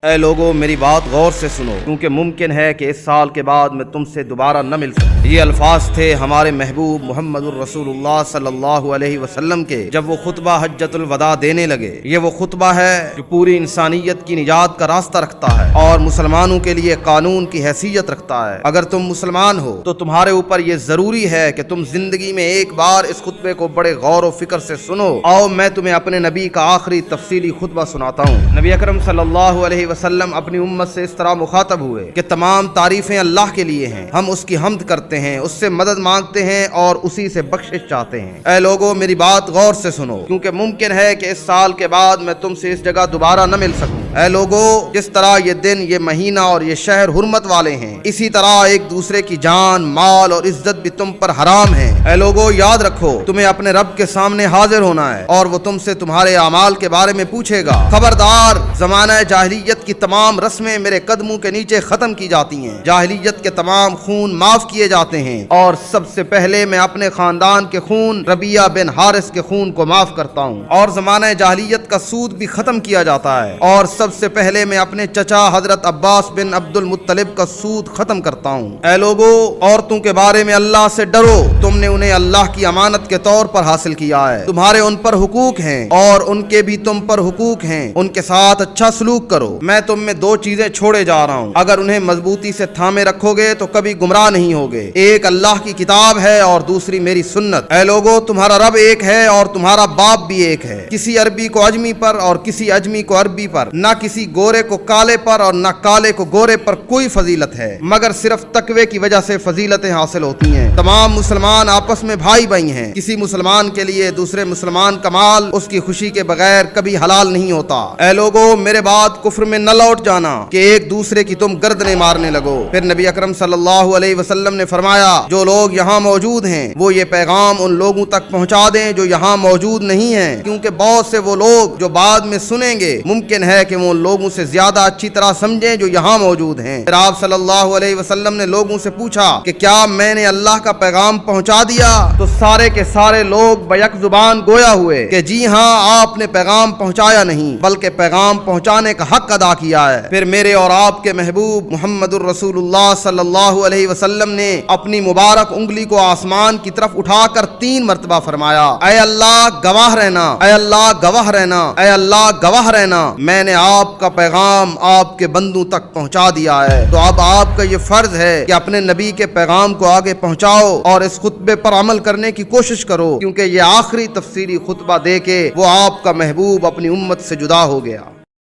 اے لوگو میری بات غور سے سنو، کیونکہ ممکن ہے کہ اس سال کے بعد میں تم سے دوبارہ نہ مل سکوں۔ یہ الفاظ تھے ہمارے محبوب محمد الرسول اللہ صلی اللہ علیہ وسلم کے جب وہ خطبہ حجۃ الوداع دینے لگے۔ یہ وہ خطبہ ہے جو پوری انسانیت کی نجات کا راستہ رکھتا ہے اور مسلمانوں کے لیے قانون کی حیثیت رکھتا ہے۔ اگر تم مسلمان ہو تو تمہارے اوپر یہ ضروری ہے کہ تم زندگی میں ایک بار اس خطبے کو بڑے غور و فکر سے سنو۔ آؤ میں تمہیں اپنے نبی کا آخری تفصیلی خطبہ سناتا ہوں۔ نبی اکرم صلی اللہ علیہ وسلم اپنی امت سے اس طرح مخاطب ہوئے کہ تمام تعریفیں اللہ کے لیے ہیں، ہم اس کی حمد کرتے ہیں، اس سے مدد مانگتے ہیں اور اسی سے بخشش چاہتے ہیں۔ اے لوگو میری بات غور سے سنو، کیونکہ ممکن ہے کہ اس سال کے بعد میں تم سے اس جگہ دوبارہ نہ مل سکوں۔ اے لوگو جس طرح یہ دن، یہ مہینہ اور یہ شہر حرمت والے ہیں، اسی طرح ایک دوسرے کی جان، مال اور عزت بھی تم پر حرام ہے۔ اے لوگو یاد رکھو تمہیں اپنے رب کے سامنے حاضر ہونا ہے اور وہ تم سے تمہارے اعمال کے بارے میں پوچھے گا۔ خبردار، زمانہ جاہلیت کی تمام رسمیں میرے قدموں کے نیچے ختم کی جاتی ہیں، جاہلیت کے تمام خون معاف کیے جاتے ہیں اور سب سے پہلے میں اپنے خاندان کے خون ربیعہ بن حارث کے خون کو معاف کرتا ہوں، اور زمانہ جاہلیت کا سود بھی ختم کیا جاتا ہے، اور سب سے پہلے میں اپنے چچا حضرت عباس بن عبد المطلب کا سود ختم کرتا ہوں۔ اے لوگو عورتوں کے بارے میں اللہ سے ڈرو، تم نے انہیں اللہ کی امانت کے طور پر حاصل کیا ہے، تمہارے ان پر حقوق ہیں اور ان کے بھی تم پر حقوق ہیں، ان کے ساتھ اچھا سلوک کرو۔ میں تم میں دو چیزیں چھوڑے جا رہا ہوں، اگر انہیں مضبوطی سے تھامے رکھو گے تو کبھی گمراہ نہیں ہوگے۔ ایک اللہ کی کتاب ہے اور دوسری میری سنت۔ اے لوگو تمہارا رب ایک ہے اور تمہارا باپ بھی ایک ہے، کسی عربی کو اجمی پر اور کسی اجمی کو عربی پر، نہ کسی گورے کو کالے پر اور نہ کالے کو گورے پر کوئی فضیلت ہے، مگر صرف تقوی کی وجہ سے فضیلتیں حاصل ہوتی ہیں۔ تمام مسلمان آپس میں بھائی بھائی ہیں، کسی مسلمان کے لیے دوسرے مسلمان کا مال اس کی خوشی کے بغیر کبھی حلال نہیں ہوتا۔ اے لوگو میرے بعد کفر میں نہ لوٹ جانا کہ ایک دوسرے کی تم گردنیں مارنے لگو۔ پھر نبی اکرم صلی اللہ علیہ وسلم نے فرمایا جو لوگ یہاں موجود ہیں وہ یہ پیغام ان لوگوں تک پہنچا دیں جو یہاں موجود نہیں ہیں، کیونکہ بہت سے وہ لوگ جو بعد میں سنیں گے ممکن ہے کہ وہ ان لوگوں سے زیادہ اچھی طرح سمجھیں جو یہاں موجود ہیں۔ پھر آپ صلی اللہ علیہ وسلم نے لوگوں سے پوچھا کہ کیا میں نے اللہ کا پیغام پہنچا دیا؟ تو سارے کے سارے لوگ بیک زبان گویا ہوئے کہ جی ہاں آپ نے پیغام پہنچایا نہیں بلکہ پیغام پہنچانے کا حق ادا کیا ہے۔ پھر میرے اور آپ کے محبوب محمد الرسول اللہ صلی اللہ علیہ وسلم نے اپنی مبارک انگلی کو آسمان کی طرف اٹھا کر 3 مرتبہ فرمایا اے اللہ گواہ رہنا، اے اللہ گواہ رہنا، اے اللہ گواہ رہنا، میں نے آپ کا پیغام آپ کے بندوں تک پہنچا دیا ہے۔ تو اب آپ کا یہ فرض ہے کہ اپنے نبی کے پیغام کو آگے پہنچاؤ اور اس خطبے پر عمل کرنے کی کوشش کرو، کیونکہ یہ آخری تفسیری خطبہ دے کے وہ آپ کا محبوب اپنی امت سے جدا ہو گیا۔